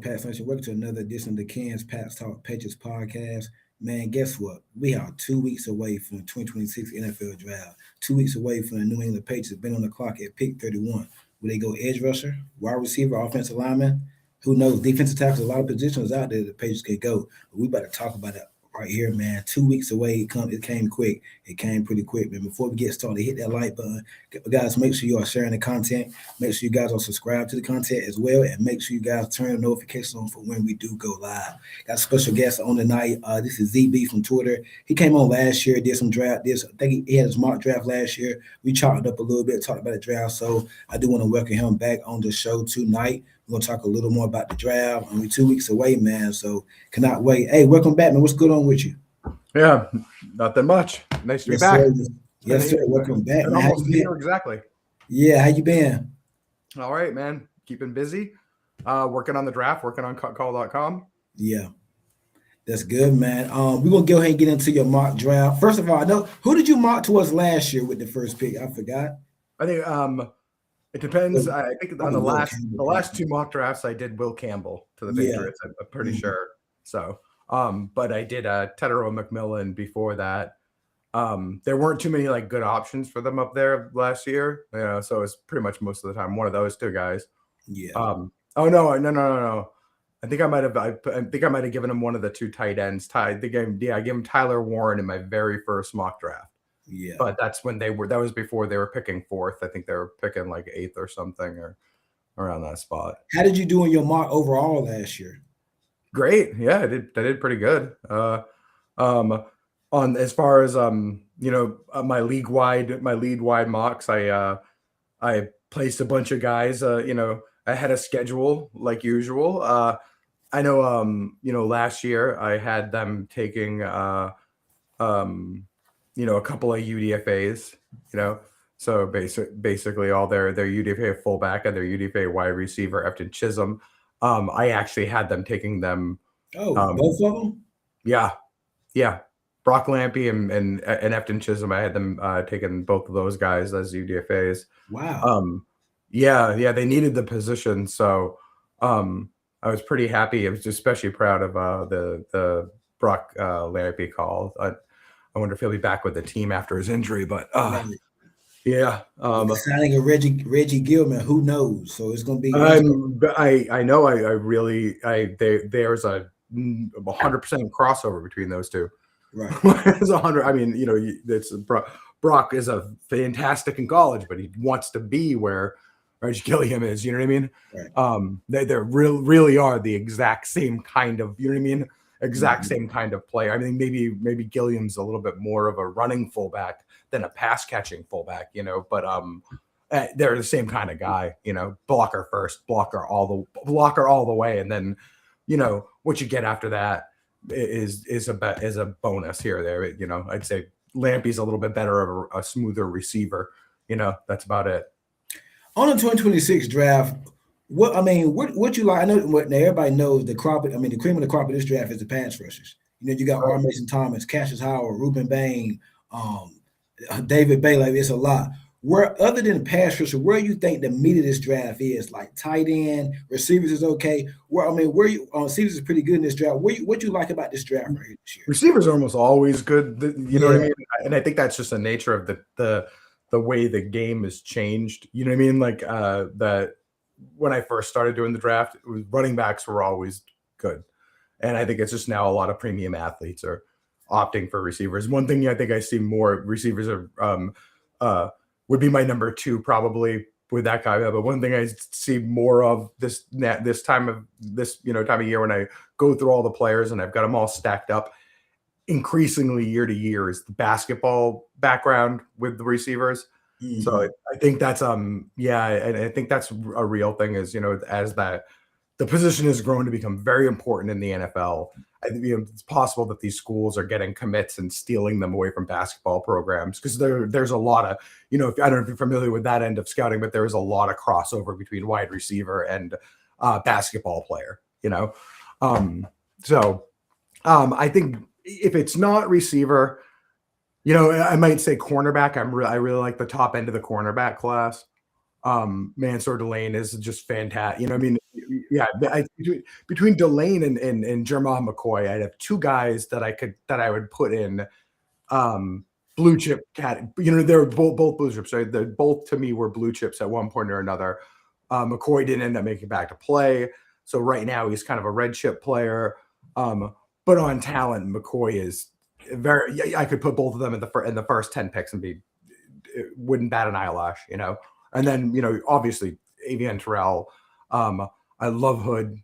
Pat Sanchez. Welcome to another edition of the Ken's Pat's Talk Patriots podcast. Man, guess what? We are 2 weeks away from the 2026 NFL Draft. 2 weeks away from the New England Patriots been on the clock at pick 31. Will they go edge rusher, wide receiver, offensive lineman? Who knows? Defensive tackles, a lot of positions out there the Patriots could go. But we better talk about it right here, man. 2 weeks away. It came quick. It came pretty quick, man. Before we get started, hit that like button. Guys, make sure you are sharing the content. Make sure you guys are subscribed to the content as well. And make sure you guys turn the notifications on for when we do go live. Got a special guest on tonight. This is ZeeBee from Twitter. He came on last year, did some draft. I think he had his mock draft last year. We chopped up a little bit, talked about the draft. So I do want to welcome him back on the show tonight. We're going to talk a little more about the draft. We're 2 weeks away, man, so cannot wait. Hey, welcome back, man. What's going on with you? Yeah, nothing much. Nice to be back. Sir. Yes, sir. Welcome back, man. Almost a year exactly. Yeah, how you been? All right, man. Keeping busy. Working on the draft, working on cutcall.com. Yeah, that's good, man. We're going to go ahead and get into your mock draft. First of all, I know, who did you mock to us last year with the first pick? I forgot. I think it depends. I think on the last two mock drafts, I did Will Campbell to the Patriots. I'm pretty sure. So, but I did Tedero McMillan before that. There weren't too many like good options for them up there last year. So it was pretty much most of the time one of those two guys. Yeah. Oh no. I think I might have given him one of the two tight ends. I gave him Tyler Warren in my very first mock draft. Yeah, but that's when that was before they were picking fourth. I think they were picking like eighth or something or around that spot. How did you do in your mock overall last year? Great. Yeah, I did pretty good. On as far as my league wide mocks, I placed a bunch of guys ahead of schedule like usual. I know last year I had them taking a couple of UDFAs, so basically all their UDFA fullback and their UDFA wide receiver, Efton Chisholm. I actually had them taking them. Oh, both of them? Yeah. Brock Lampy and Efton Chisholm. I had them taking both of those guys as UDFAs. Wow. Yeah. They needed the position, so I was pretty happy. I was especially proud of the Brock Lampy call. I wonder if he'll be back with the team after his injury, but yeah. Signing a Reggie Gilman, who knows? So it's going to be. I know. There's a 100% crossover between those two. Right. It's 100. I mean, Brock is a fantastic in college, but he wants to be where Reggie Gilliam is. You know what I mean? Right. They really are the exact same kind of. You know what I mean? Exact same kind of player. I mean, maybe Gilliam's a little bit more of a running fullback than a pass catching fullback, but they're the same kind of guy, blocker first, blocker all the way, and then what you get after that is a bonus here or there. I'd say Lampy's a little bit better of a smoother receiver. That's about it. On the 2026 draft, what you like? I know what everybody knows the crop. I mean, the cream of the crop of this draft is the pass rushers. You got R. Mason Thomas, Cassius Howard, Ruben Bain, David Bailey. It's a lot. Where other than pass rusher, where you think the meat of this draft is? Like tight end, receivers is okay. Receivers is pretty good in this draft. What you like about this draft right here this year? Receivers are almost always good. You know what I mean? And I think that's just the nature of the way the game has changed. You know what I mean? Like that. When I first started doing the draft, running backs were always good. And I think it's just now a lot of premium athletes are opting for receivers. One thing I think I see more receivers are would be my number two probably with that guy. But one thing I see more of this time of year when I go through all the players and I've got them all stacked up increasingly year to year is the basketball background with the receivers. So I think that's and I think that's a real thing is as that the position has grown to become very important in the NFL. I think it's possible that these schools are getting commits and stealing them away from basketball programs because there's a lot of I don't know if you're familiar with that end of scouting, but there is a lot of crossover between wide receiver and basketball player. So I think if it's not receiver. I might say cornerback. I really like the top end of the cornerback class. Mansour Delane is just fantastic. You know, I mean, yeah, between Delane and Jermon McCoy, I'd have two guys that I would put in blue chip cat. You know, they're both blue chips. Right? They both to me were blue chips at one point or another. McCoy didn't end up making back to play, so right now he's kind of a red chip player. But on talent, McCoy is very. I could put both of them in the first 10 picks and it wouldn't bat an eyelash, you know. And then, you know, obviously Avian Terrell. I love Hood.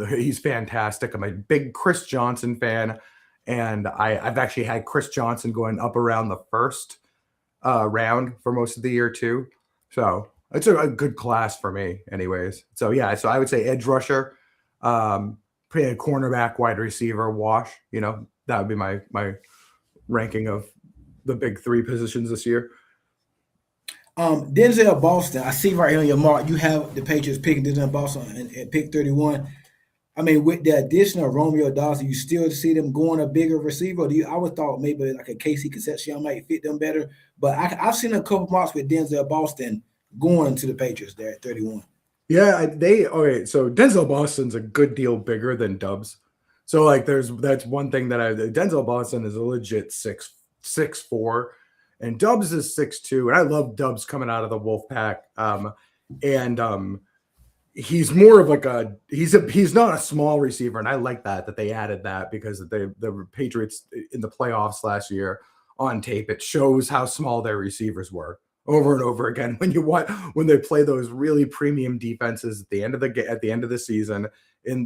He's fantastic. I'm a big Chris Johnson fan. And I've actually had Chris Johnson going up around the first round for most of the year too. So it's a good class for me anyways. So yeah, so I would say edge rusher, pretty cornerback, wide receiver, wash. You know, that would be my ranking of the big three positions this year. Denzel Boston, I see right here on your mark, you have the Patriots picking Denzel Boston at pick 31. I mean, with the addition of Romeo Dawson, you still see them going a bigger receiver? I would thought maybe like a Casey Concepcion might fit them better, but I've seen a couple marks with Denzel Boston going to the Patriots there at 31. Yeah, okay. So Denzel Boston's a good deal bigger than Dubs. So like, that's one thing that Denzel Boston is a legit 6'4", and Dubs is 6'2", and I love Dubs coming out of the Wolfpack. He's more of like he's not a small receiver, and I like that they added that because the Patriots in the playoffs last year on tape, it shows how small their receivers were over and over again when they play those really premium defenses at the end of the season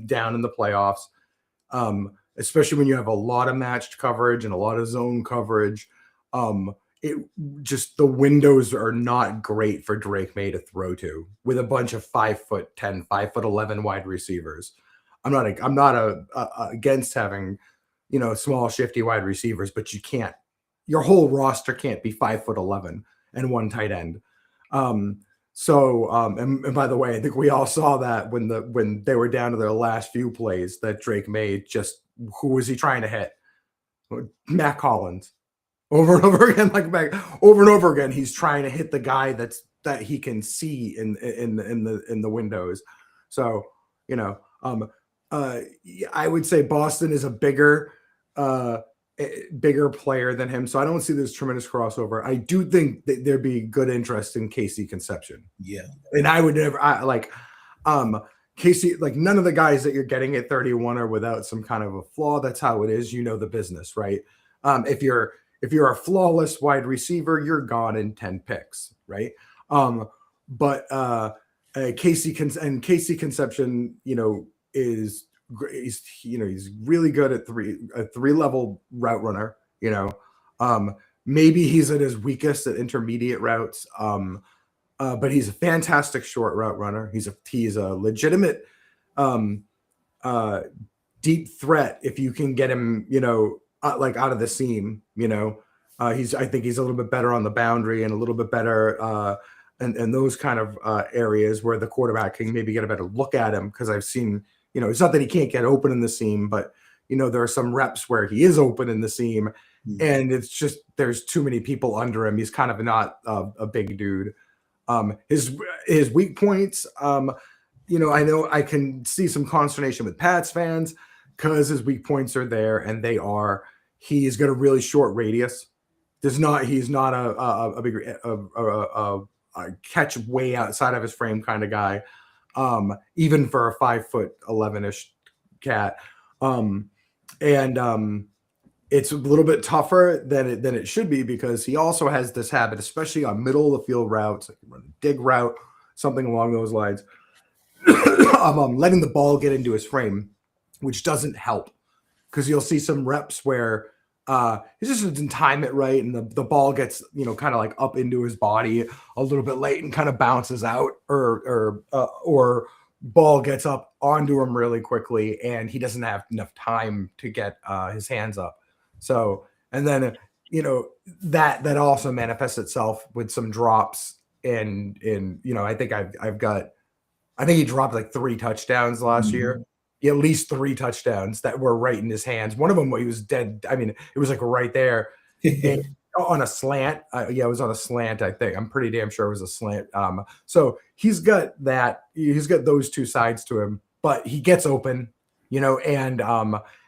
down in the playoffs, especially when you have a lot of matched coverage and a lot of zone coverage. It just, the windows are not great for Drake May to throw to with a bunch of 5'10", 5'11" wide receivers. I'm not against having, you know, small shifty wide receivers, but your whole roster can't be 5'11" and one tight end. And by the way, I think we all saw that when they were down to their last few plays that Drake made, who was he trying to hit? Matt Collins. Over and over again, over and over again, he's trying to hit the guy that he can see in the windows. So, you know, I would say Boston is a bigger player than him. So I don't see this tremendous crossover. I do think that there'd be good interest in Casey Concepcion. Yeah, and I would never Casey, like none of the guys that you're getting at 31 are without some kind of a flaw. That's how it is. You know the business, right? If you're a flawless wide receiver, you're gone in 10 picks, right? But Casey Concepcion, you know, he's really good at three level route runner. You know, maybe he's at his weakest at intermediate routes. But he's a fantastic short route runner. He's a legitimate deep threat if you can get him, you know, like out of the seam, you know. I think he's a little bit better on the boundary and a little bit better and those kind of areas where the quarterback can maybe get a better look at him, because I've seen, you know, it's not that he can't get open in the seam, but you know, there are some reps where he is open in the seam and it's just there's too many people under him. He's kind of not a big dude. His weak points, you know I can see some consternation with Pats fans because his weak points are there, and he's got a really short radius. He's not a big catch way outside of his frame kind of guy, even for a 5'11" cat. It's a little bit tougher than it should be, because he also has this habit, especially on middle of the field routes, like run a dig route, something along those lines, of letting the ball get into his frame, which doesn't help, because you'll see some reps where he just doesn't time it right, and the ball gets, you know, kind of like up into his body a little bit late and kind of bounces out, or ball gets up onto him really quickly, and he doesn't have enough time to get his hands up. So, and then, you know, that also manifests itself with some drops in, you know, I think he dropped like 3 touchdowns last year, at least 3 touchdowns that were right in his hands. One of them, he was dead. I mean, it was like right there. And, on a slant. Yeah, it was on a slant, I think. I'm pretty damn sure it was a slant. So he's got that. He's got those two sides to him, but he gets open, and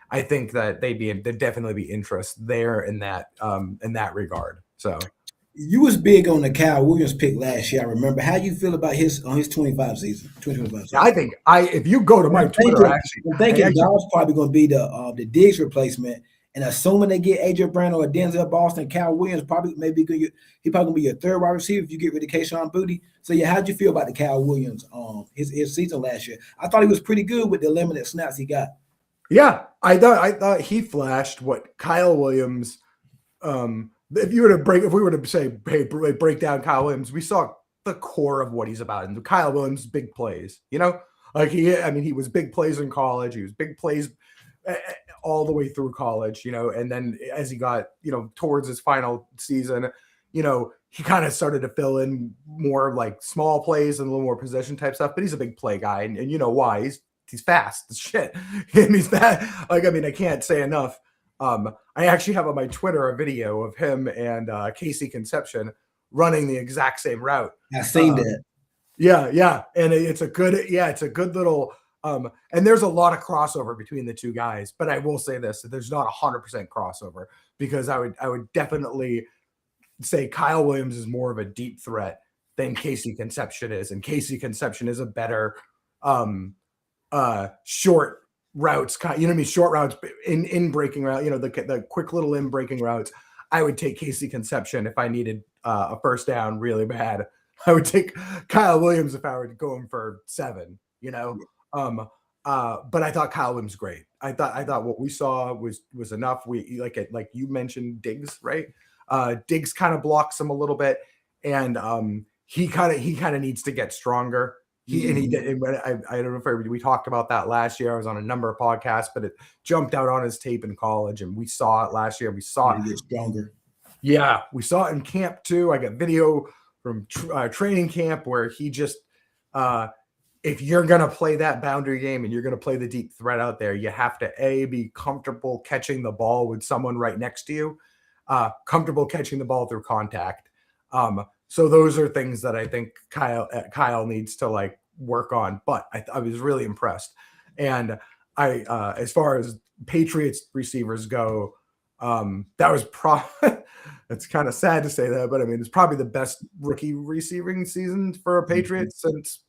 I think that there'd definitely be interest there in that regard. So You was big on the Kyle Williams pick last year. I remember. How you feel about his 25 season, 2025 season? I think if you go to my Twitter, I'm thinking Dobbs probably going to be the Diggs replacement. And assuming they get AJ Brown or Denzel Boston, Kyle Williams probably maybe he probably gonna be your third wide receiver if you get rid of Kayshon Boutte. So yeah, how'd you feel about the Kyle Williams his season last year? I thought he was pretty good with the limited snaps he got. Yeah, I thought he flashed what Kyle Williams. If we were to say, hey, break down Kyle Williams, we saw the core of what he's about. And Kyle Williams, big plays, like he was big plays in college. He was big plays all the way through college, and then as he got, towards his final season, he kind of started to fill in more like small plays and a little more possession type stuff, but he's a big play guy. And you know why? He's fast as shit. And he's that, I can't say enough. I actually have on my Twitter a video of him and Casey Conception running the exact same route. I've seen that. Yeah. And it's a good little, and there's a lot of crossover between the two guys, but I will say this, that there's not 100% crossover, because I would definitely say Kyle Williams is more of a deep threat than Casey Conception is. And Casey Conception is a better, short routes, short routes in breaking route, the quick little in breaking routes. I would take Casey Conception if I needed a first down really bad. I would take Kyle Williams if I were going for 7, but I thought Kyle Williams great. I thought what we saw was enough. We like you mentioned Diggs, right? Diggs kind of blocks him a little bit, and he kind of needs to get stronger. He did. I don't know if we talked about that last year. I was on a number of podcasts, but it jumped out on his tape in college, and we saw it last year. We saw it get stronger. Yeah, we saw it in camp too. I got video from training camp where he just, if you're gonna play that boundary game and you're gonna play the deep threat out there, you have to be comfortable catching the ball with someone right next to you, comfortable catching the ball through contact. So those are things that I think Kyle needs to work on. But I was really impressed. And as far as Patriots receivers go, that was it's kind of sad to say that, but I mean, it's probably the best rookie receiving season for a Patriots since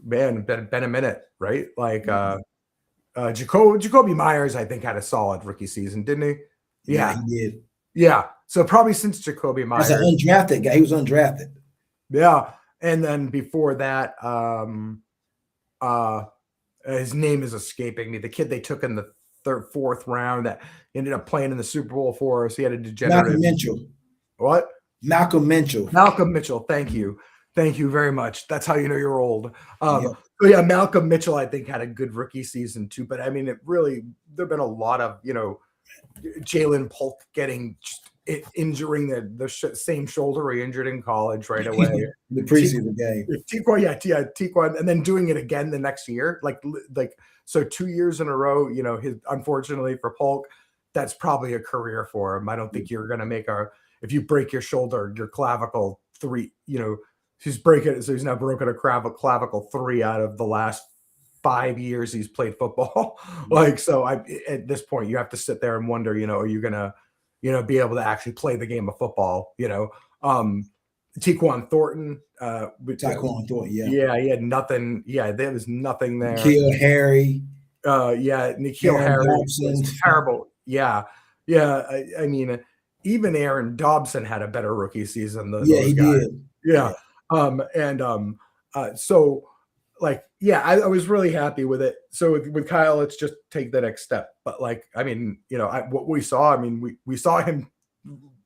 been a minute, right? Jacoby Myers, I think, had a solid rookie season, didn't he? Yeah, he did. Yeah. So probably since Jacoby Myers. As an undrafted guy. He was undrafted. Yeah. And then before that, his name is escaping me. The kid they took in the fourth round that ended up playing in the Super Bowl for us. He had a degenerative. Malcolm Mitchell. What? Malcolm Mitchell. Malcolm Mitchell. Thank you. Thank you very much. That's how you know you're old. So yeah, Malcolm Mitchell, I think, had a good rookie season too. But I mean, there've been a lot of, Jalen Polk getting injuring the same shoulder he injured in college right away. The preseason game. Tiquan, and then doing it again the next year. So 2 years in a row, unfortunately for Polk, that's probably a career for him. I don't think you're going to make if you break your shoulder, your clavicle 3, he's now broken a clavicle 3 out of the last 5 years he's played football. At this point, you have to sit there and wonder, are you going to, be able to actually play the game of football, Tyquan Thornton. Tyquan Thornton, yeah. Yeah, he had nothing. Yeah, there was nothing there. N'Keal Harry. N'Keal Harry was terrible. Yeah. I mean, even Aaron Dobson had a better rookie season than those he guys. did. Yeah. I was really happy with it. So with Kyle, let's just take the next step. But what we saw, we saw him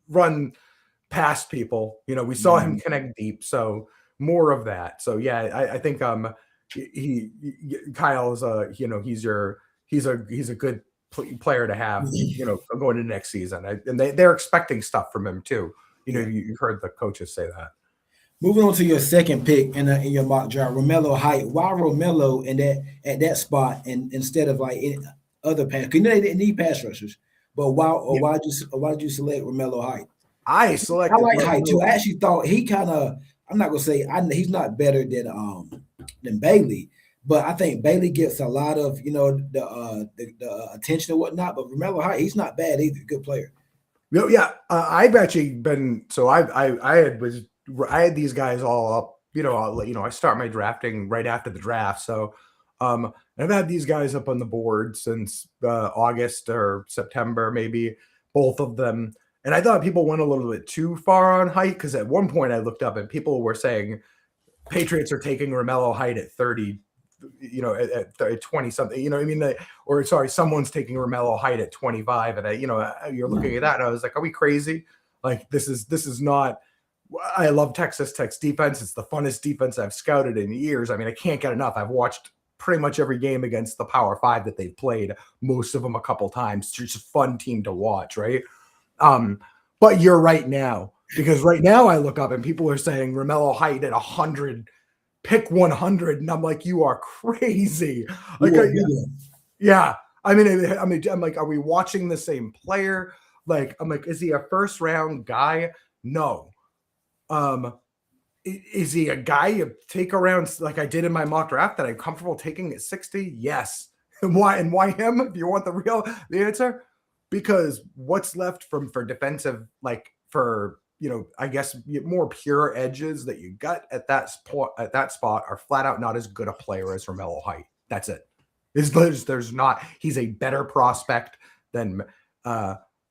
run past people. We saw him connect deep. So more of that. So yeah, I think Kyle is he's a good player to have. Going into next season, and they're expecting stuff from him too. You heard the coaches say that. Moving on to your second pick in your mock draft, Romello Height. Why Romello at that spot and instead of other pass? Because they didn't need pass rushers. But why'd you select Romello Height? I I selected like Height too. Romello. I actually thought he kind of. I'm not gonna say he's not better than Bailey, but I think Bailey gets a lot of the attention and whatnot. But Romello Height, he's not bad either. Good player. Yeah, I've actually been so I had these guys all up. I start my drafting right after the draft, so I've had these guys up on the board since August or September, maybe both of them. And I thought people went a little bit too far on Height because at one point I looked up and people were saying Patriots are taking Romello Height at 30, at 20 something, you know what I mean? Or sorry, someone's taking Romello Height at 25. And you're looking at that and I was like, are we crazy? Like, this is not, I love Texas Tech's defense. It's the funnest defense I've scouted in years. I mean, I can't get enough. I've watched pretty much every game against the Power Five that they've played, most of them a couple times. It's just a fun team to watch, right? But you're right now, because right now I look up and people are saying Romello Height at 100, pick 100, and I'm like, you are crazy. Like, yeah. I mean, I'm like, are we watching the same player? Like, I'm like, is he a first round guy? No. Is he a guy you take around like I did in my mock draft that I'm comfortable taking at 60? Yes. And why him? If you want the answer, because what's left for defensive, like for I guess more pure edges that you got at that spot are flat out not as good a player as Romello Height. That's it. There's not. He's a better prospect than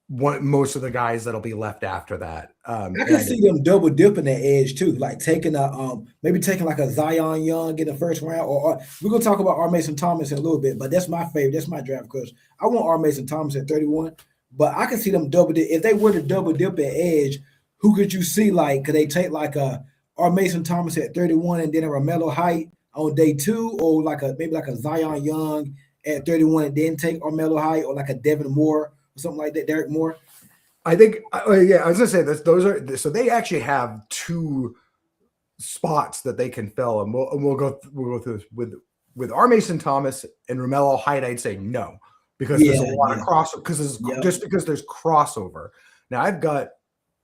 most of the guys that'll be left after that. I can see them double dipping that edge too, like taking maybe taking like a Zion Young in the first round, or we're gonna talk about R. Mason Thomas in a little bit, but that's my favorite. That's my draft because I want R. Mason Thomas at 31, but I can see them double dip. If they were to double dip at edge, who could you see like? Could they take like a R. Mason Thomas at 31 and then a Romello Height on day 2, or maybe like a Zion Young at 31 and then take Romello Height, or like a Devin Moore or something like that, Derek Moore? I think, yeah, I was gonna say this. So they actually have 2 spots that they can fill, and we'll go through this with R. Mason Thomas and Romello Height. I'd say no, because there's a lot of crossover. Just because there's crossover. Now I've got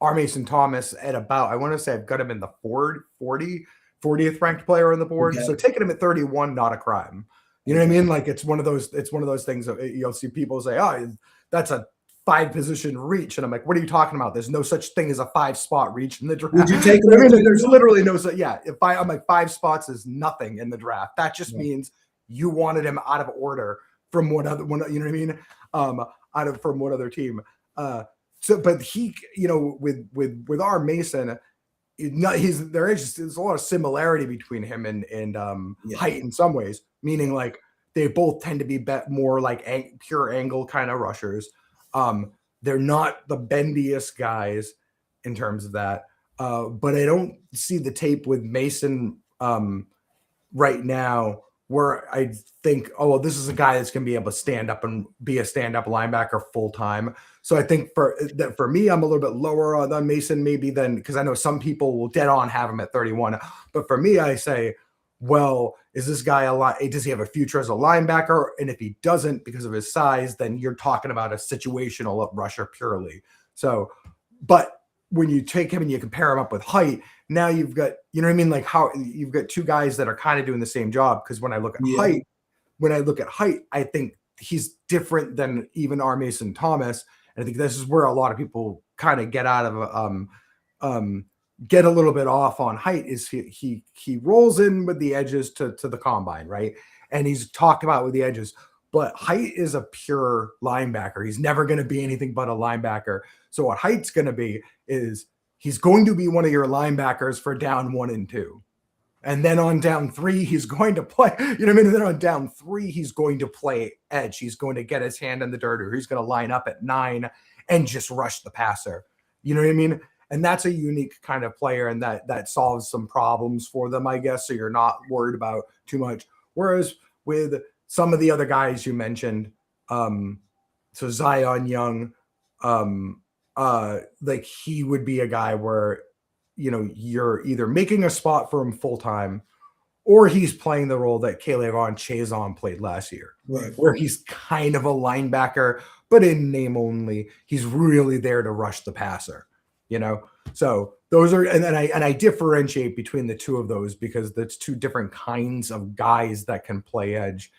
R. Mason Thomas at about, I want to say I've got him in the 40th ranked player on the board. Okay. So taking him at 31, not a crime. You know what I mean? Like it's one of those things that you'll see people say, oh, that's a 5-position reach, and I'm like, what are you talking about? There's no such thing as a 5-spot reach in the draft. Would you take there's literally no, yeah. I'm like 5 spots is nothing in the draft. That just means you wanted him out of order from one, you know what I mean? From one other team. But he, with R. Mason, there's a lot of similarity between him and Height in some ways, meaning like they both tend to be more like pure angle kind of rushers. They're not the bendiest guys in terms of that. But I don't see the tape with Mason right now where I think, oh, well, this is a guy that's going to be able to stand up and be a stand-up linebacker full-time. So I think for me, I'm a little bit lower on Mason maybe than, because I know some people will dead on have him at 31. But for me, I say, well, is this guy does he have a future as a linebacker? And if he doesn't, because of his size, then you're talking about a situational rusher purely. So, but when you take him and you compare him up with Height, now you've got, you know what I mean? Like how you've got 2 guys that are kind of doing the same job. Because when I look at Height, I think he's different than even R. Mason Thomas. And I think this is where a lot of people kind of get out of get a little bit off on Height is he rolls in with the edges to the combine, right? And he's talked about with the edges, but Height is a pure linebacker. He's never going to be anything but a linebacker. So what Height's going to be is he's going to be one of your linebackers for down 1 and 2. And then on down 3, he's going to play, you know what I mean? And then on down 3, he's going to play edge. He's going to get his hand in the dirt, or he's going to line up at 9 and just rush the passer. You know what I mean? And that's a unique kind of player, and that solves some problems for them, I guess. So you're not worried about too much. Whereas with some of the other guys you mentioned, so Zion Young, like he would be a guy where, you're either making a spot for him full time, or he's playing the role that K'Lavon Chaisson played last year, right? Where he's kind of a linebacker, but in name only. He's really there to rush the passer, you know? So those are, and I differentiate between the two of those because that's two different kinds of guys that can play edge.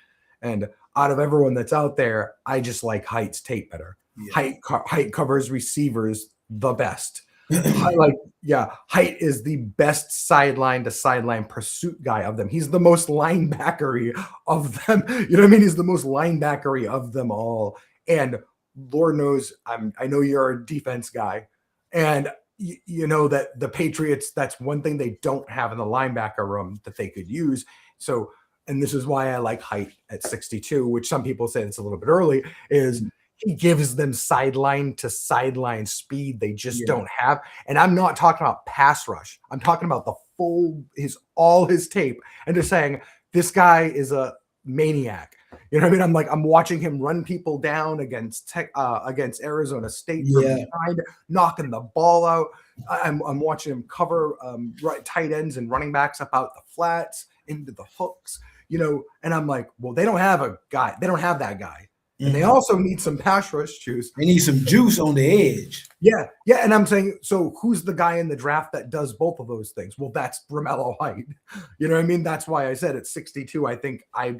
And out of everyone that's out there, I just like Height's tape better. Yeah. Height covers receivers the best. Height is the best sideline to sideline pursuit guy of them. He's the most linebackery of them. You know what I mean? He's the most linebackery of them all. And Lord knows, I know you're a defense guy, and you know that the Patriots, that's one thing they don't have in the linebacker room that they could use. So, and this is why I like Height at 62, which some people say it's a little bit early, is he gives them sideline to sideline speed they just don't have. And I'm not talking about pass rush. I'm talking about the all his tape, and just saying this guy is a maniac. You know what I mean? I'm watching him run people down against Arizona State from behind, knocking the ball out. I'm watching him cover tight ends and running backs up out the flats into the hooks. You know, and I'm like, well, they don't have a guy. They don't have that guy. And they also need some pass rush juice. They need some juice on the edge. Yeah. And I'm saying, so who's the guy in the draft that does both of those things? Well, that's Romello Height. You know what I mean? That's why I said at 62, I think I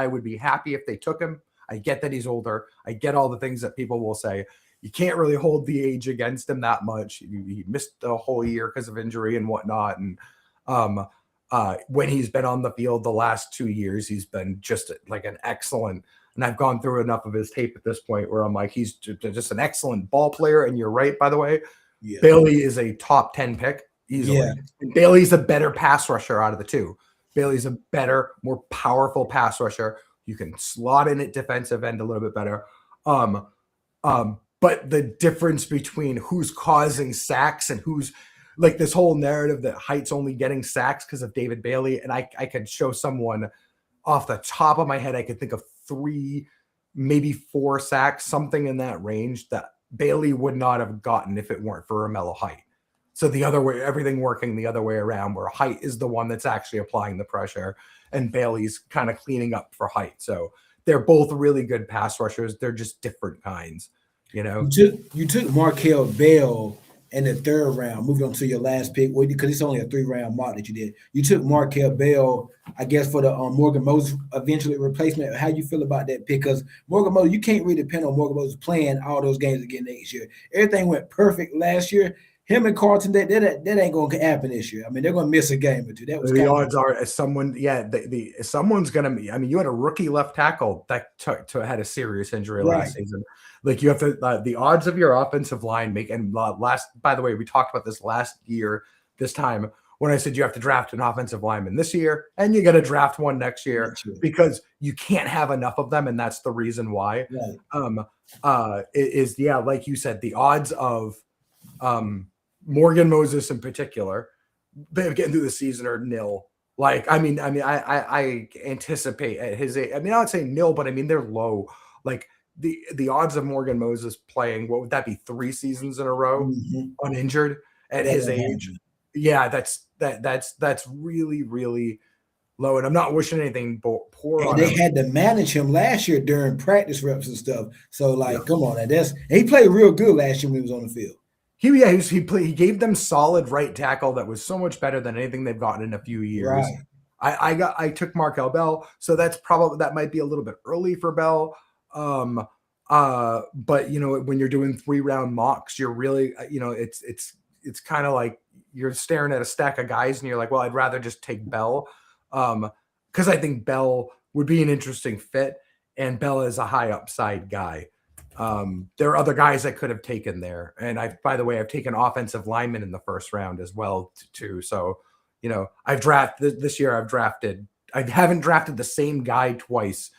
would be happy if they took him. I get that he's older. I get all the things that people will say. You can't really hold the age against him that much. He missed a whole year because of injury and whatnot. And when he's been on the field the last 2 years, he's been just like an excellent. And I've gone through enough of his tape at this point where I'm like, he's just an excellent ball player. And you're right, by the way. Yeah. Bailey is a top 10 pick easily. Yeah. And Bailey's a better pass rusher out of the two. Bailey's a better, more powerful pass rusher. You can slot in at defensive end a little bit better. But the difference between who's causing sacks and who's like this whole narrative that Height's only getting sacks because of David Bailey. And I could show someone off the top of my head, I could think of 3, maybe 4 sacks, something in that range that Bailey would not have gotten if it weren't for Romello Height. So the other way, everything working the other way around, where Height is the one that's actually applying the pressure and Bailey's kind of cleaning up for Height. So they're both really good pass rushers. They're just different kinds, you know. You took Markel Bell in the 3rd round, moving on to your last pick, because it's only a 3-round mock that you did. You took Markel Bell, I guess, for the Morgan Moses eventually replacement. How you feel about that pick? Because Morgan Moses, you can't really depend on Morgan Moses playing all those games again next year. Everything went perfect last year. Him and Carlton, that ain't going to happen this year. I mean, they're going to miss a game or two. That was the odds are someone's going to be. I mean, you had a rookie left tackle that had a serious injury last season. Like you have to, the odds of your offensive line by the way, we talked about this last year, this time when I said you have to draft an offensive lineman this year and you got to draft one next year because you can't have enough of them. And that's the reason why. Right. Like you said, the odds of Morgan Moses in particular, getting through the season are nil. Like, I I anticipate at his age, I would say nil, but I mean, they're low. Like the odds of Morgan Moses playing, what would that be? 3 seasons in a row, uninjured at his age. Yeah, that's really, really low. And I'm not wishing anything poor on him. They had to manage him last year during practice reps and stuff. So come on, he played real good last year when he was on the field. He gave them solid right tackle that was so much better than anything they've gotten in a few years. Right. I took Markel Bell, so that might be a little bit early for Bell. But you know, when you're doing 3-round mocks, you're really, you know, it's kind of like you're staring at a stack of guys and you're like, well, I'd rather just take Bell. Because I think Bell would be an interesting fit, and Bell is a high upside guy. There are other guys I could have taken there. And by the way, I've taken offensive linemen in the 1st round as well too. So, you know, this year I haven't drafted the same guy twice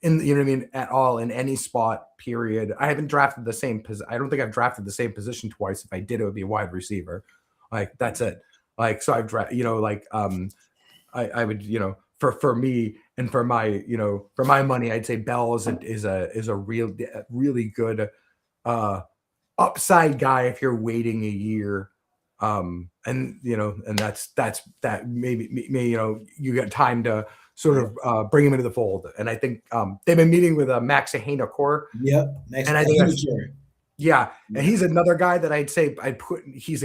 you know what I mean, at all in any spot, period. I haven't drafted the same I don't think I've drafted the same position twice. If I did, it would be wide receiver. Like, that's it. Like, so I've drafted, you know, like, I would, you know, for me and for my, you know, for my money, I'd say Bell is a really good upside guy if you're waiting a year And that maybe you get time to sort of bring him into the fold. And I think they've been meeting with Max Ahenakor. Yep. Next, And I think that's, sure. yeah. Yeah. And he's another guy that I'd say he's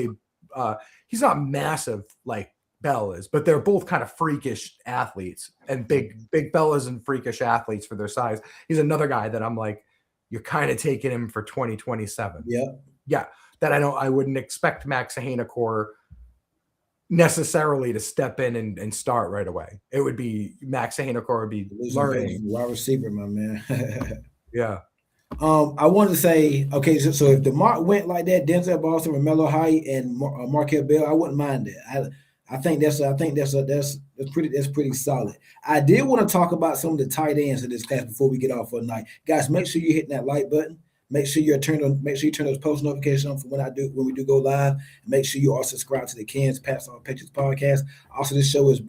not massive like Bell is, but they're both kind of freakish athletes, and big fellas and freakish athletes for their size. He's another guy that I'm like, you're kind of taking him for 2027. Yep. Yeah. That I wouldn't expect Max Ahenakor necessarily to step in and start right away. It would be Max Ahenakor would be learning. Wide receiver, my man. Yeah. I wanted to say, okay, so if DeMar went like that, Denzel Boston, Romello Height, and Markel Bell, I wouldn't mind that. I think that's pretty solid. I did want to talk about some of the tight ends in this class before we get off for the night, guys. Make sure you're hitting that like button. Make sure you turn those post notifications on for when we do go live. Make sure you also subscribe to the Ken's Pats on Patriots podcast. Also, this show is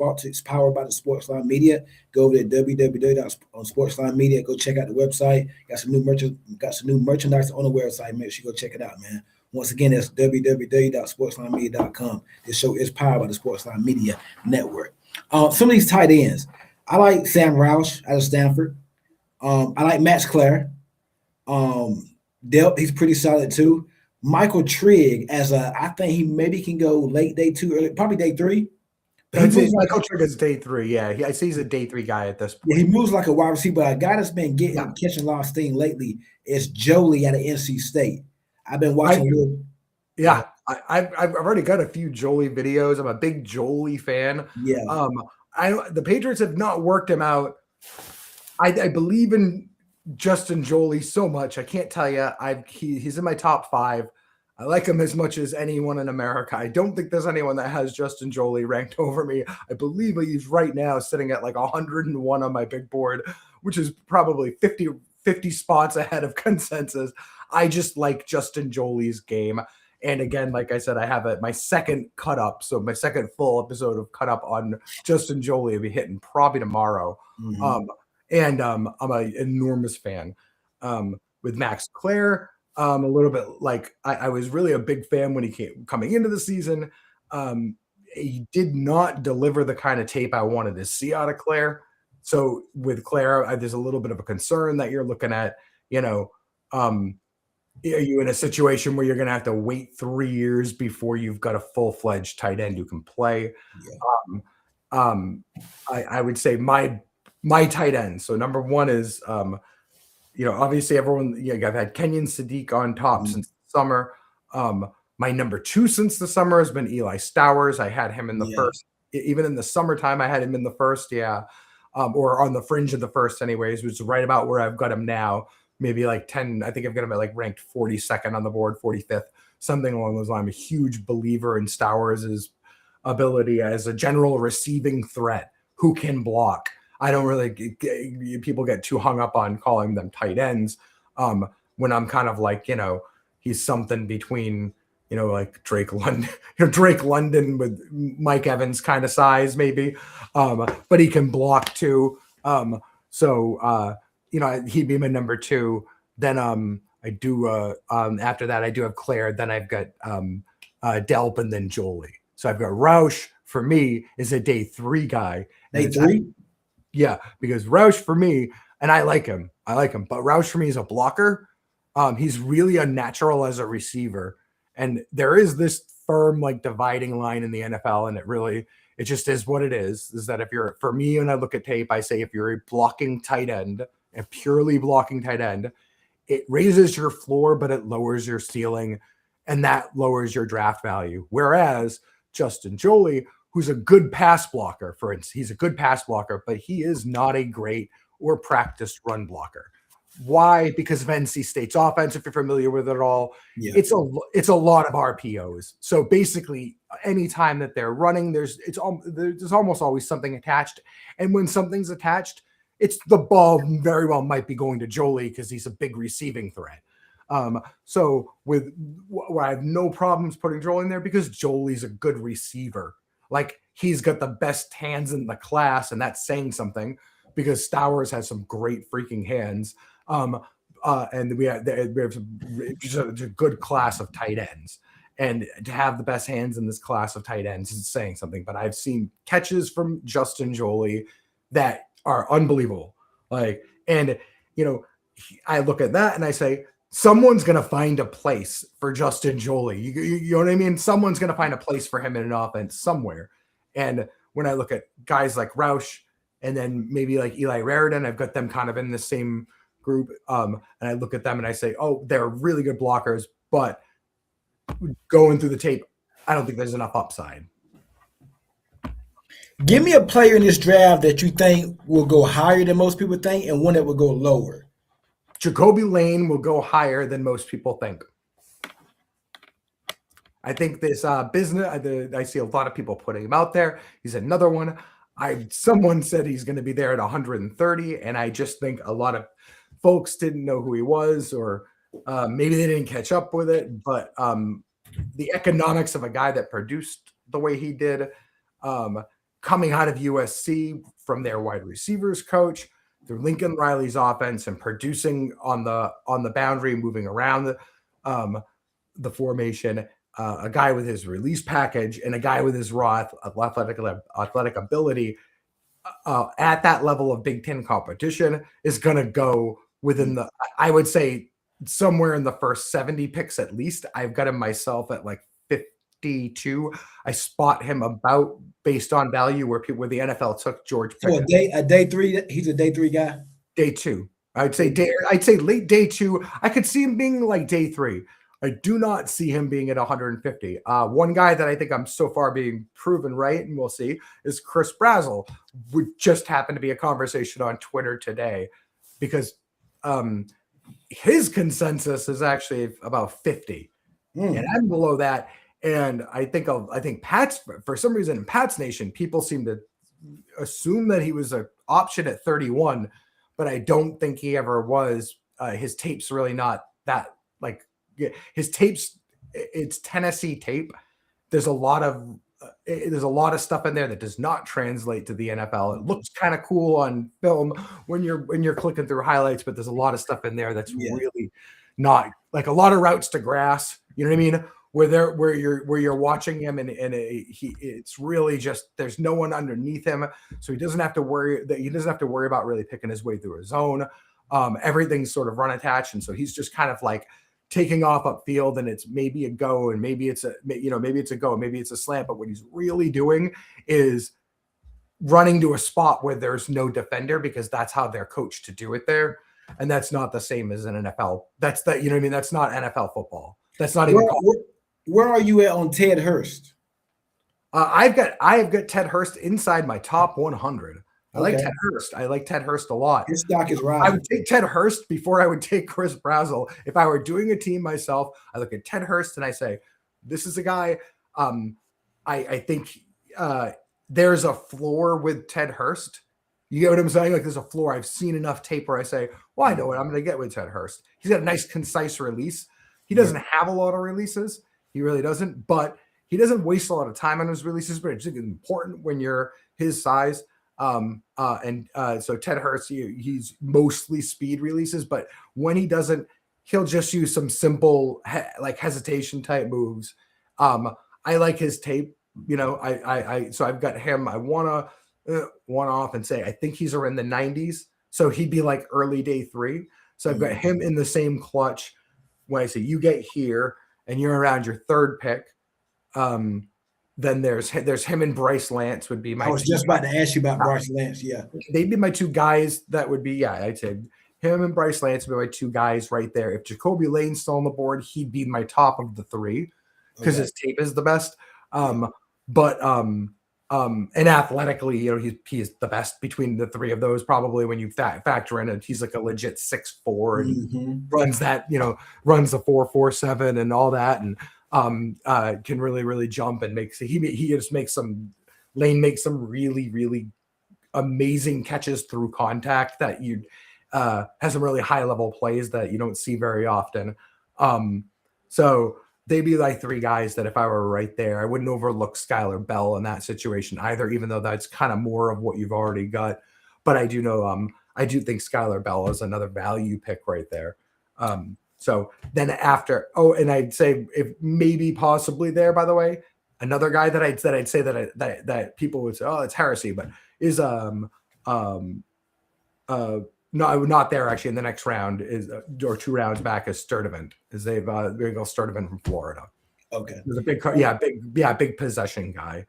powered by the Sportsline Media. Go over to www.sportsline media. Go check out the website. Got some new merchandise on the website. Make sure you go check it out, man. Once again, that's www.sportslinemedia.com. This show is powered by the Sportsline Media Network. Some of these tight ends, I like Sam Roush out of Stanford. I like Max Clare. Delp, he's pretty solid too. Michael Trigg, I think he maybe can go late day 2, early, probably day 3. Michael Trigg is day 3. Yeah, I see he's a day 3 guy at this point. Yeah, he moves like a wide receiver, but a guy that's been catching a lot of steam lately is Jolie out of NC State. I've been watching. I've already got a few Jolie videos. I'm a big Jolie fan. Yeah. The Patriots have not worked him out. I believe in Justin Jolie so much. I can't tell you. He's in my top 5. I like him as much as anyone in America. I don't think there's anyone that has Justin Jolie ranked over me. I believe he's right now sitting at like 101 on my big board, which is probably 50 spots ahead of consensus. I just like Justin Jolie's game. And again, like I said, I have my second cut up. So my second full episode of cut up on Justin Jolie will be hitting probably tomorrow. Mm-hmm. And I'm an enormous fan. With Max Clare, a little bit like I was really a big fan when he came coming into the season. He did not deliver the kind of tape I wanted to see out of Clare. So with Clare, there's a little bit of a concern that you're looking at, are you in a situation where you're going to have to wait 3 years before you've got a full-fledged tight end who can play? Yeah. I would say my tight end. So number 1 is, obviously everyone, I've had Kenyon Sadiq on top since the summer. My number 2 since the summer has been Eli Stowers. I had him in the first, even in the summertime, I had him in the first. Yeah. Or on the fringe of the first anyways, which is right about where I've got him now. Maybe like 10. I think I've got him at like ranked 42nd on the board, 45th, something along those lines. I'm a huge believer in Stowers' ability as a general receiving threat who can block. I don't really people get too hung up on calling them tight ends. When I'm kind of like, he's something between, like Drake London with Mike Evans kind of size, maybe. But he can block too. He'd be my number 2. Then I do after that I do have Claire. Then I've got Delp and then Jolie. So I've got Roush for me is a day 3 guy. Day 3? Yeah, because Roush for me, and I like him, but Roush for me is a blocker. He's really unnatural as a receiver. And there is this firm like dividing line in the NFL, and it just is what it is that for me, when I look at tape, I say if you're a blocking tight end, a purely blocking tight end, it raises your floor, but it lowers your ceiling, and that lowers your draft value. Whereas Justin Jolie, who's a good pass blocker, for instance, he's a good pass blocker, but he is not a great or practiced run blocker. Why? Because of NC State's offense, if you're familiar with it at all, it's a lot of RPOs. So basically, anytime that they're running, there's almost always something attached. And when something's attached, it's the ball very well might be going to Jolie because he's a big receiving threat. So where I have no problems putting Jolie in there because Jolie's a good receiver. Like he's got the best hands in the class, and that's saying something because Stowers has some great freaking hands. And we have just a good class of tight ends. And to have the best hands in this class of tight ends is saying something. But I've seen catches from Justin Joly that are unbelievable. Like, and I look at that and I say, someone's going to find a place for Justin Joly. You know what I mean? Someone's going to find a place for him in an offense somewhere. And when I look at guys like Roush and then maybe like Eli Raridan, I've got them kind of in the same group. And I look at them and I say, oh, they're really good blockers, but going through the tape, I don't think there's enough upside. Give me a player in this draft that you think will go higher than most people think and one that will go lower. Jacoby Lane will go higher than most people think. I think this business, I see a lot of people putting him out there. He's another one. Someone said he's going to be there at 130, and I just think a lot of folks didn't know who he was, or maybe they didn't catch up with it. But the economics of a guy that produced the way he did, coming out of USC from their wide receivers coach through Lincoln Riley's offense and producing on the boundary, moving around the formation, a guy with his release package and a guy with his raw athletic ability at that level of Big Ten competition is going to go within I would say somewhere in the first 70 picks at least. I've got him myself at like 52. I spot him about based on value where the NFL took George Pickens. So a day three, he's a day three guy. Day two, I'd say late day two. I could see him being like day three. I do not see him being at 150. One guy that I think I'm so far being proven right, and we'll see, is Chris Brazzell. Would just happen to be a conversation on Twitter today because his consensus is actually about 50, and I'm below that. And I think Pat's, for some reason in Pat's Nation, people seem to assume that he was an option at 31, but I don't think he ever was. His tape's really not that like. His tapes, it's Tennessee tape. There's a lot of stuff in there that does not translate to the NFL. It looks kind of cool on film when you're clicking through highlights, but there's a lot of stuff in there that's really not, like a lot of routes to grass. You know what I mean? Where you're watching him and it's really just there's no one underneath him, so he doesn't have to worry about really picking his way through a zone. Everything's sort of run attached, and so he's just kind of like taking off upfield, and it's maybe a go, and maybe it's a go, maybe it's a slant. But what he's really doing is running to a spot where there's no defender because that's how they're coached to do it there, and that's not the same as an NFL. That's that, you know what I mean? That's not NFL football. That's not even. Where are you at on Ted Hurst? I have got Ted Hurst inside my top 100. I like Ted Hurst. I like Ted Hurst a lot. His stock is rising. I would take Ted Hurst before I would take Chris Brazzell. If I were doing a team myself, I look at Ted Hurst and I say, this is a guy. I think there's a floor with Ted Hurst. You get what I'm saying? Like there's a floor. I've seen enough tape where I say, well, I know what I'm going to get with Ted Hurst. He's got a nice, concise release. He doesn't have a lot of releases. He really doesn't. But he doesn't waste a lot of time on his releases. But it's important when you're his size. So Ted Hurst, he's mostly speed releases, but when he doesn't, he'll just use some simple like hesitation type moves. I like his tape, so I've got him. I want to one off and say I think he's around the 90s, so he'd be like early day 3. So I've got him in the same clutch when I say you get here and you're around your 3rd pick. Then there's him and Bryce Lance would be my. I was just about to ask you about Bryce Lance. Yeah, they'd be my 2 guys. That would be I'd say him and Bryce Lance would be my 2 guys right there. If Jacoby Lane's still on the board, he'd be my top of the 3 because his tape is the best. And athletically, he is the best between the 3 of those. Probably when you factor in it, he's like a legit 6'4" and runs that runs the 4.47 and all that and. Can really jump and he just makes some really, really amazing catches through contact that has some really high level plays that you don't see very often. So they'd be like 3 guys that if I were right there, I wouldn't overlook Skylar Bell in that situation either, even though that's kind of more of what you've already got. But I do know, I do think Skylar Bell is another value pick right there. So then after, and I'd say if maybe possibly there, by the way, another guy that I'd say that people would say, oh, it's heresy, but is um no, not there actually. In the next round is or 2 rounds back is Sturdivant. Is they go Sturdivant from Florida. Okay. There's a big possession guy.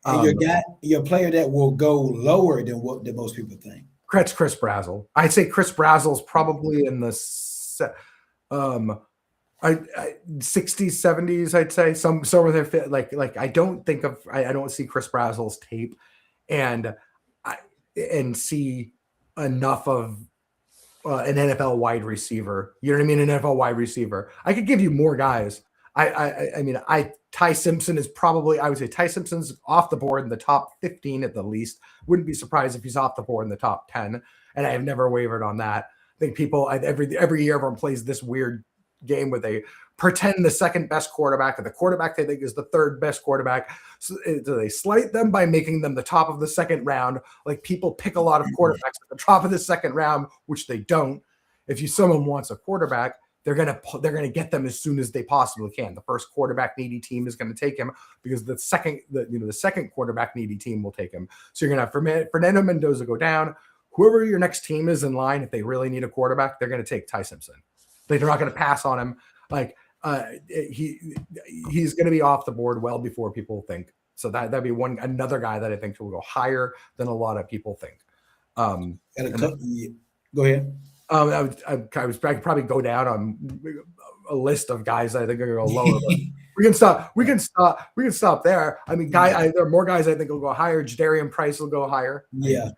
And your player that will go lower than what most people think. Chris Brazzell. I'd say Chris Brazzell's probably in the 60s, 70s. I'd say some of their fit. Like I don't see Chris Brazzell's tape, and see enough of an NFL wide receiver. You know what I mean? An NFL wide receiver. I could give you more guys. I mean, Ty Simpson is probably, I would say Ty Simpson's off the board in the top 15 at the least. Wouldn't be surprised if he's off the board in the top 10. And I have never wavered on that. I think people every year everyone plays this weird game where they pretend the second best quarterback or the quarterback they think is the third best quarterback. So they slight them by making them the top of the second round. Like people pick a lot of quarterbacks at the top of the second round, which they don't. If someone wants a quarterback, they're gonna get them as soon as they possibly can. The first quarterback needy team is going to take him because the second quarterback needy team will take him. So you're gonna have Fernando Mendoza go down. Whoever your next team is in line, if they really need a quarterback, they're going to take Ty Simpson. They're not going to pass on him. Like he's going to be off the board well before people think. So that'd be another guy that I think will go higher than a lot of people think. Go ahead. I could probably go down on a list of guys that I think are going to go lower. We can stop there. I mean, there are more guys I think will go higher. Jadarian Price will go higher. Yeah.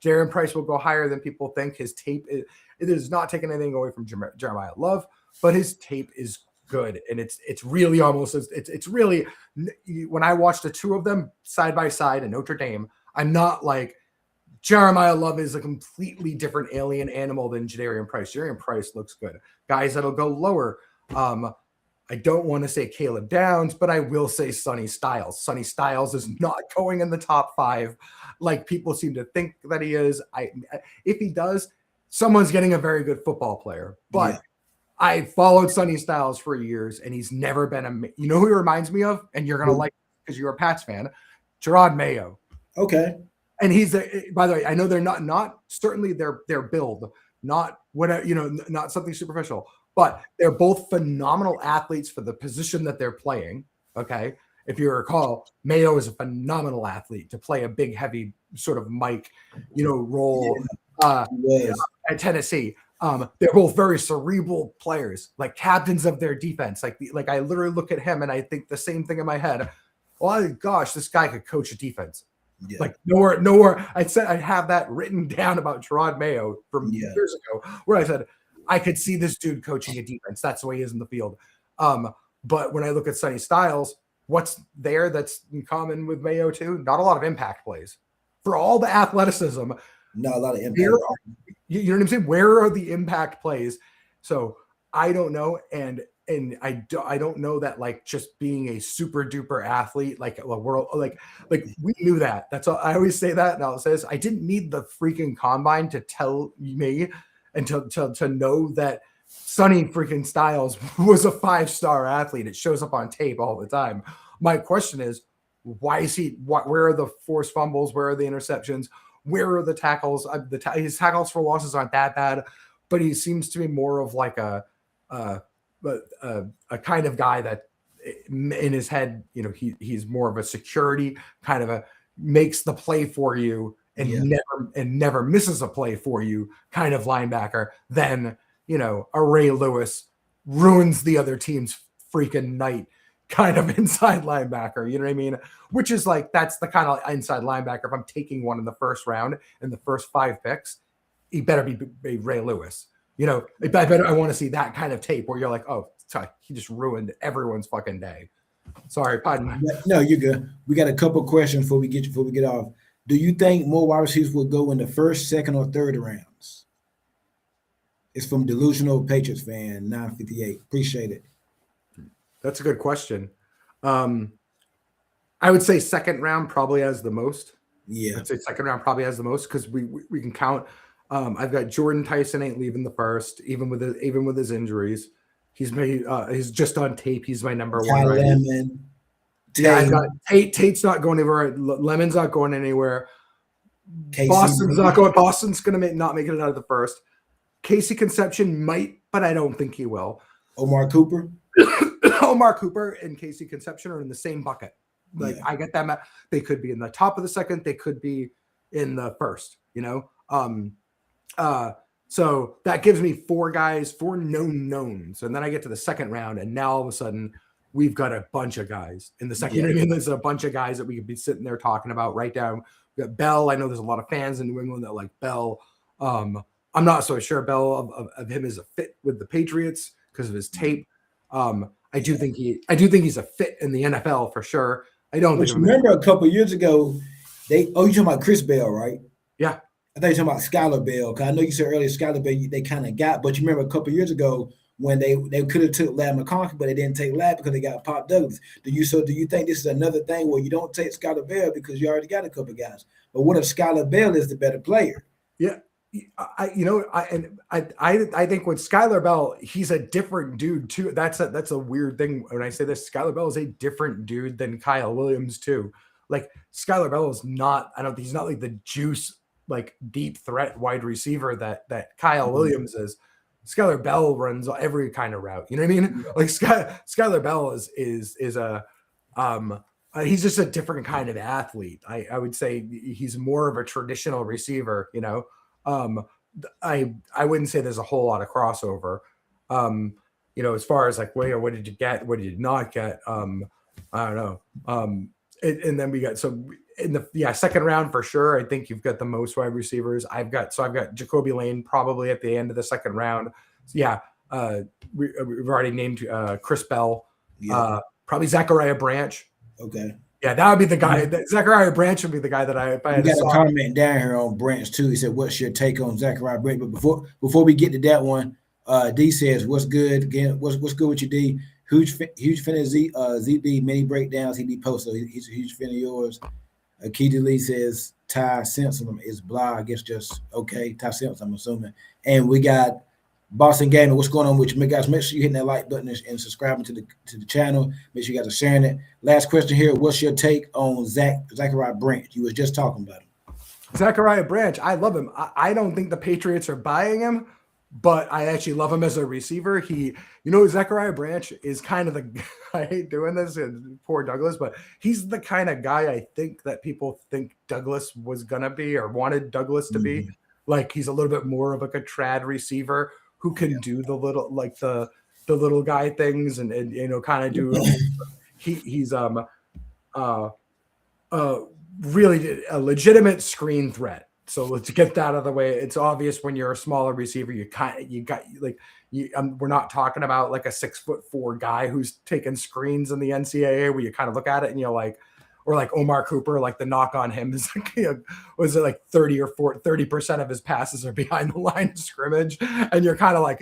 Jadarian Price will go higher than people think. His tape it is not taking anything away from Jeremiah Love, but his tape is good, and it's really almost it's really, when I watched the two of them side by side in Notre Dame, I'm not like Jeremiah Love is a completely different alien animal than Jadarian Price. Jadarian Price looks good. Guys that'll go lower. I don't want to say Caleb Downs, but I will say Sonny Styles. Sonny Styles is not going in the top 5 like people seem to think that he is. If he does, someone's getting a very good football player. But I followed Sonny Styles for years, and he's never been you know who he reminds me of? And you're going to like because you're a Pats fan, Gerard Mayo. Okay. And he's by the way, I know they're not certainly their build, not whatever, not something superficial, but they're both phenomenal athletes for the position that they're playing. Okay. If you recall, Mayo is a phenomenal athlete to play a big, heavy sort of Mike, role at Tennessee. They're both very cerebral players, like captains of their defense. Like I literally look at him and I think the same thing in my head. Oh gosh, this guy could coach a defense. Yeah. Like nowhere. I have that written down about Gerard Mayo from years ago, where I said I could see this dude coaching a defense. That's the way he is in the field. But when I look at Sonny Styles, what's there that's in common with Mayo too? Not a lot of impact plays. For all the athleticism, not a lot of impact. You know what I'm saying? Where are the impact plays? So I don't know, and I don't know that like just being a super duper athlete, like a world, like we knew that. That's all. I always say that. Now it says I didn't need the freaking combine to tell me and to know that Sonny freaking Styles was a 5-star athlete. It shows up on tape all the time. My question is, why is he? Where are the forced fumbles? Where are the interceptions? Where are the tackles? His tackles for losses aren't that bad, but he seems to be more of like a kind of guy that in his head, he's more of a security kind of makes the play for you and never misses a play for you kind of linebacker than, a Ray Lewis ruins the other team's freaking night kind of inside linebacker. You know what I mean? Which is like, that's the kind of inside linebacker. If I'm taking one in the first round in the first 5 picks, he better be Ray Lewis. I want to see that kind of tape where you're like, oh, sorry, he just ruined everyone's fucking day. Sorry, pardon. No, you're good. We got a couple questions before we get off. Do you think more wide receivers will go in the first, second, or third rounds? It's from Delusional Patriots fan 958. Appreciate it. That's a good question. I would say second round probably has the most. Yeah, I'd say second round probably has the most because we can count. I've got Jordan Tyson ain't leaving the first, even with his injuries. He's just on tape. He's my number one. Ty Right? Lemon, Yeah, I've Tate, got Tate. Tate's not going anywhere. Lemon's not going anywhere. KC, Boston's going to not make it out of the first. Casey Conception might, but I don't think he will. Omar Cooper. Omar Cooper and Casey Conception are in the same bucket. Like Yeah. I get them. They could be in the top of the second. They could be in the first. So that gives me four known knowns, and then I get to the second round, and now all of a sudden we've got a bunch of guys in the second. Yeah. You know what I mean? There's a bunch of guys that we could be sitting there talking about right down. We got Bell. I know there's a lot of fans in New England that like Bell. I'm not so sure Bell of him is a fit with the Patriots because of his tape. I do think he's a fit in the NFL for sure. I don't think remember a couple of years ago, you talking about Chris Bell, right? Yeah. I thought you were talking about Skylar Bell, because I know you said earlier Skylar Bell they kind of got, but you remember a couple of years ago when they could have took Lad McConkey, but they didn't take Lad because they got Pop Douglas. Do you think this is another thing where you don't take Skylar Bell because you already got a couple of guys? But what if Skylar Bell is the better player? Yeah. I think with Skylar Bell, he's a different dude too. That's a weird thing when I say this. Skylar Bell is a different dude than Kyle Williams too. Like Skylar Bell is not. He's not like the juice, like deep threat wide receiver that Kyle Williams is. Skylar Bell runs every kind of route. You know what I mean? Like Skylar Bell is a he's just a different kind of athlete. I would say he's more of a traditional receiver. I wouldn't say there's a whole lot of crossover. As far as like, what did you get? What did you not get? I don't know. And then we got in the second round for sure. I think you've got the most wide receivers. I've got Jacoby Lane probably at the end of the second round. So yeah, we've already named Chris Bell. Yeah. Probably Zachariah Branch. Okay. Yeah, that would be the guy. Zachariah Branch would be the guy that if I had got a comment down here on Branch too. He said, "What's your take on Zachariah Branch?" But before we get to that one, D says, "What's good again? What's good with you, D? Huge fan of ZeeBee. Many breakdowns he be posting. He's a huge fan of yours." Keita Lee says, "Ty Simpson is blah. I guess just okay. Ty Simpson, I'm assuming." And we got Boston Gamer. What's going on with you, guys? Make sure you hit that like button and subscribing to the channel. Make sure you guys are sharing it. Last question here. What's your take on Zachariah Branch? You was just talking about him. Zachariah Branch, I love him. I don't think the Patriots are buying him, but I actually love him as a receiver. Zachariah Branch is kind of I hate doing this, and poor Douglas, but he's the kind of guy I think that people think Douglas was gonna be or wanted Douglas to be. Like he's a little bit more of like a trad receiver who can do the little like the little guy things and kind of do. He's really a legitimate screen threat. So let's get that out of the way. It's obvious when you're a smaller receiver, we're not talking about like a 6'4" guy who's taking screens in the NCAA where you kind of look at it and you're like, or like Omar Cooper, like the knock on him is like, was it like 30% of his passes are behind the line of scrimmage. And you're kind of like,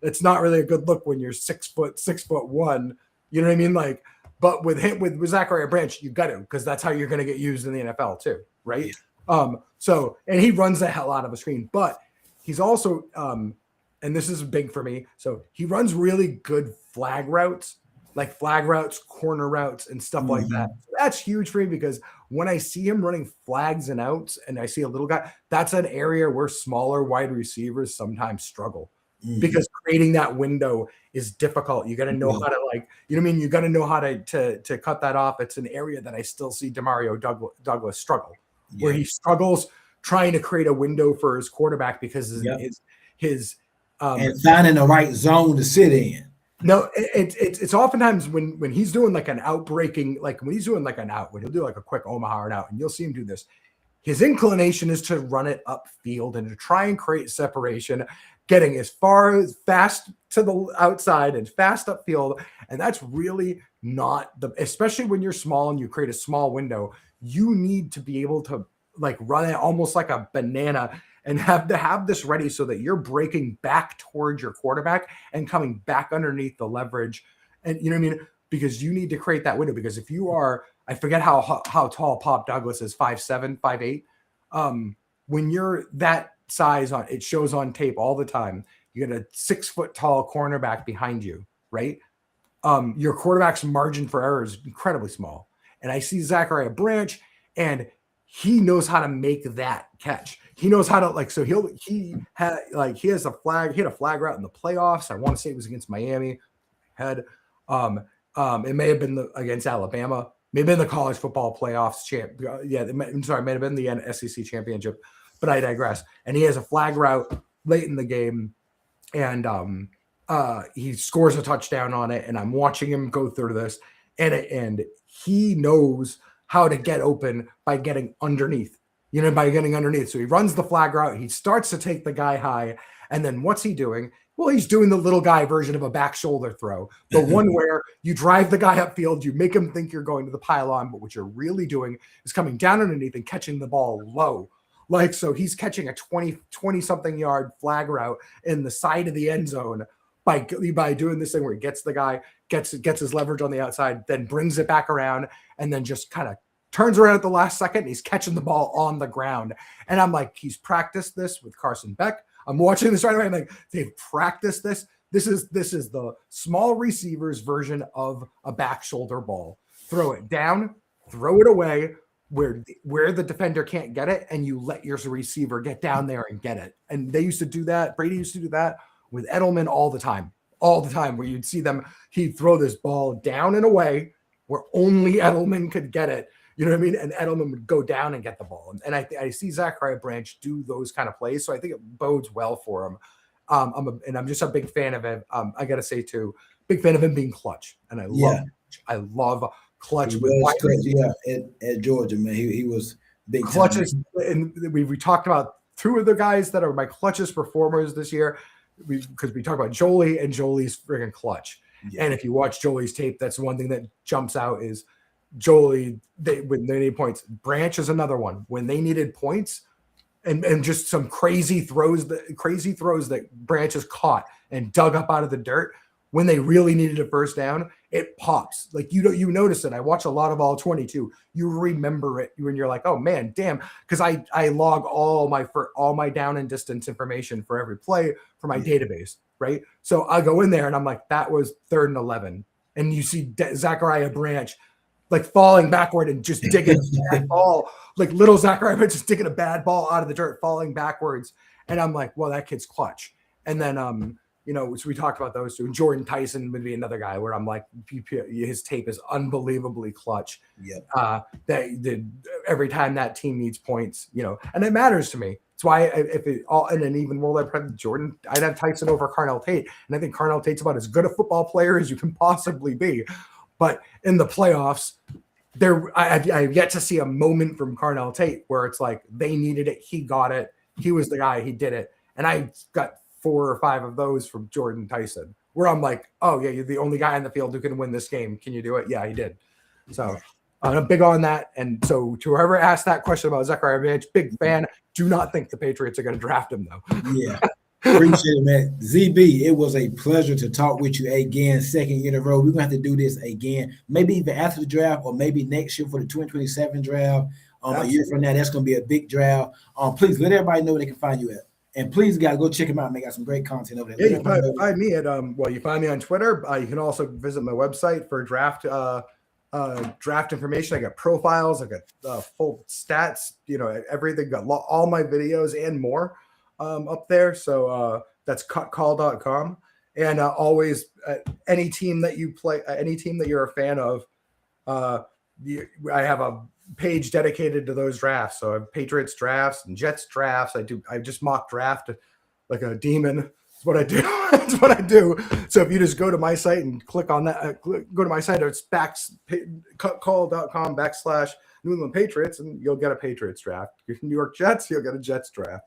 it's not really a good look when you're 6'1", you know what I mean? Like, but with Zachariah Branch, you got to, because that's how you're going to get used in the NFL too. Right. Yeah. And he runs the hell out of a screen, but he's also, and this is big for me. So he runs really good flag routes, corner routes and stuff like that. That's huge for me because when I see him running flags and outs and I see a little guy, that's an area where smaller wide receivers sometimes struggle because creating that window is difficult. You got to know how to you got to know how to cut that off. It's an area that I still see Demario Douglas struggle, where he struggles trying to create a window for his quarterback because his and finding the right zone to sit in. No, it's oftentimes when he's doing like an outbreaking, like when he's doing like an out, when he'll do like a quick Omaha and out, and you'll see him do this. His inclination is to run it upfield and to try and create separation, getting as fast to the outside and fast upfield. And that's really not especially when you're small and you create a small window, you need to be able to like run it almost like a banana and have this ready so that you're breaking back towards your quarterback and coming back underneath the leverage. And you know what I mean? Because you need to create that window. Because if you are, I forget how tall Pop Douglas is, 5'7", 5'8". When you're that size it shows on tape all the time. You get a 6 foot tall cornerback behind you. right? Your quarterback's margin for error is incredibly small. And I see Zachariah Branch, and he knows how to make that catch. He knows how to he has a flag. He had a flag route in the playoffs. I want to say it was against Miami. It may have been against Alabama. Maybe in the college football playoffs it might have been the SEC championship, but I digress. And he has a flag route late in the game, and he scores a touchdown on it. And I'm watching him go through this, and he knows how to get open by getting underneath. So he runs the flag route. He starts to take the guy high, and then what's he doing? Well, he's doing the little guy version of a back shoulder throw, the one where you drive the guy upfield, you make him think you're going to the pylon, but what you're really doing is coming down underneath and catching the ball low. So he's catching a 20-something yard flag route in the side of the end zone by doing this thing where he gets the guy, gets his leverage on the outside, then brings it back around, and then just kind of turns around at the last second, and he's catching the ball on the ground. And I'm like, he's practiced this with Carson Beck. I'm watching this right away. I'm like, they've practiced this. This is the small receiver's version of a back shoulder ball. Throw it down, throw it away where the defender can't get it, and you let your receiver get down there and get it. And they used to do that. Brady used to do that with Edelman all the time, where you'd see them, he'd throw this ball down and away where only Edelman could get it. You know what I mean? And Edelman would go down and get the ball. And I see Zachariah Branch do those kind of plays. So I think it bodes well for him. I'm just a big fan of him. I got to say too, big fan of him being clutch. And I love clutch. At Georgia, man, he was big clutches. And we talked about two of the guys that are my clutchest performers this year, because we talked about Jolie, and Jolie's friggin' clutch. Yeah. And if you watch Jolie's tape, that's one thing that jumps out is Jolie, when they need points. Branch is another one. When they needed points, and just some crazy throws that Branch has caught and dug up out of the dirt, when they really needed a first down, it pops. Like you notice it. I watch a lot of all 22. You remember it when you're like, oh man, damn, because I log all my down and distance information for every play for my database, right? So I go in there and I'm like, that was 3rd and 11, and you see Zachariah Branch like falling backward and just digging a bad ball, like little Zachariah Branch just digging a bad ball out of the dirt, falling backwards. And I'm like, well, that kid's clutch. And then, so we talked about those two. Jordan Tyson would be another guy where I'm like, his tape is unbelievably clutch. That every time that team needs points, and it matters to me. That's why in an even world, I'd have Jordan, I'd have Tyson over Carnell Tate. And I think Carnell Tate's about as good a football player as you can possibly be. But in the playoffs, I've yet to see a moment from Carnell Tate where it's like they needed it, he got it, he was the guy, he did it. And I got 4 or 5 of those from Jordan Tyson, where I'm like, oh yeah, you're the only guy on the field who can win this game. Can you do it? Yeah, he did. So I'm big on that. And so to whoever asked that question about Zachariah Branch, big fan. Do not think the Patriots are going to draft him though. Yeah. Appreciate it, man. ZeeBee, it was a pleasure to talk with you again, 2nd year in a row. We're going to have to do this again, maybe even after the draft, or maybe next year for the 2027 draft. A year from now, that's going to be a big draft. Please let everybody know where they can find you at. And please, guys, go check him out. They got some great content over there. Yeah, you can find me at you find me on Twitter. You can also visit my website for draft information. I got profiles, I got full stats, everything, got all my videos and more up there. So that's cutcall.com. And always any team that you play, any team that you're a fan of, I have a page dedicated to those drafts. So I have Patriots drafts and Jets drafts. I just mock draft like a demon. That's what I do. That's what I do. So if you just go to my site and click on that, go to my site, it's cutcall.com/New England Patriots, and you'll get a Patriots draft. If you're New York Jets, you'll get a Jets draft.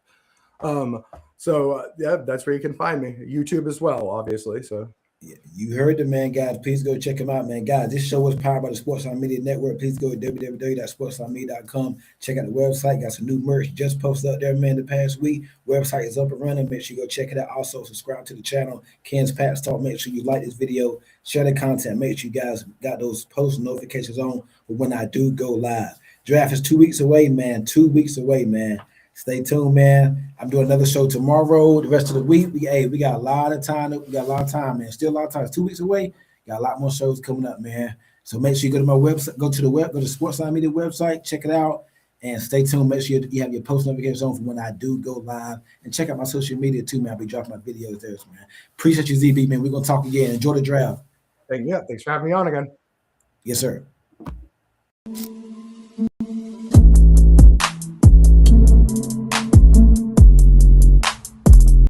That's where you can find me. YouTube as well, obviously. So yeah, you heard the man, guys. Please go check him out, man. Guys, this show is powered by the Sportsline Media Network. Please go to www.sportslinemedia.com. Check out the website. Got some new merch just posted up there, man, the past week. Website is up and running. Make sure you go check it out. Also, subscribe to the channel, Ken's Pats Talk. Make sure you like this video, share the content. Make sure you guys got those post notifications on for when I do go live. Draft is 2 weeks away, man. 2 weeks away, man. Stay tuned, man. I'm doing another show tomorrow. The rest of the week, we got a lot of time. We got a lot of time, man. Still a lot of time. It's 2 weeks away. Got a lot more shows coming up, man. So make sure you go to my website, go to Sportsline Media website, check it out, and stay tuned. Make sure you have your post notifications on for when I do go live, and check out my social media too, man. I'll be dropping my videos there, man. Appreciate you, ZeeBee, man. We're gonna talk again. Enjoy the draft. Yeah, thanks for having me on again. Yes, sir.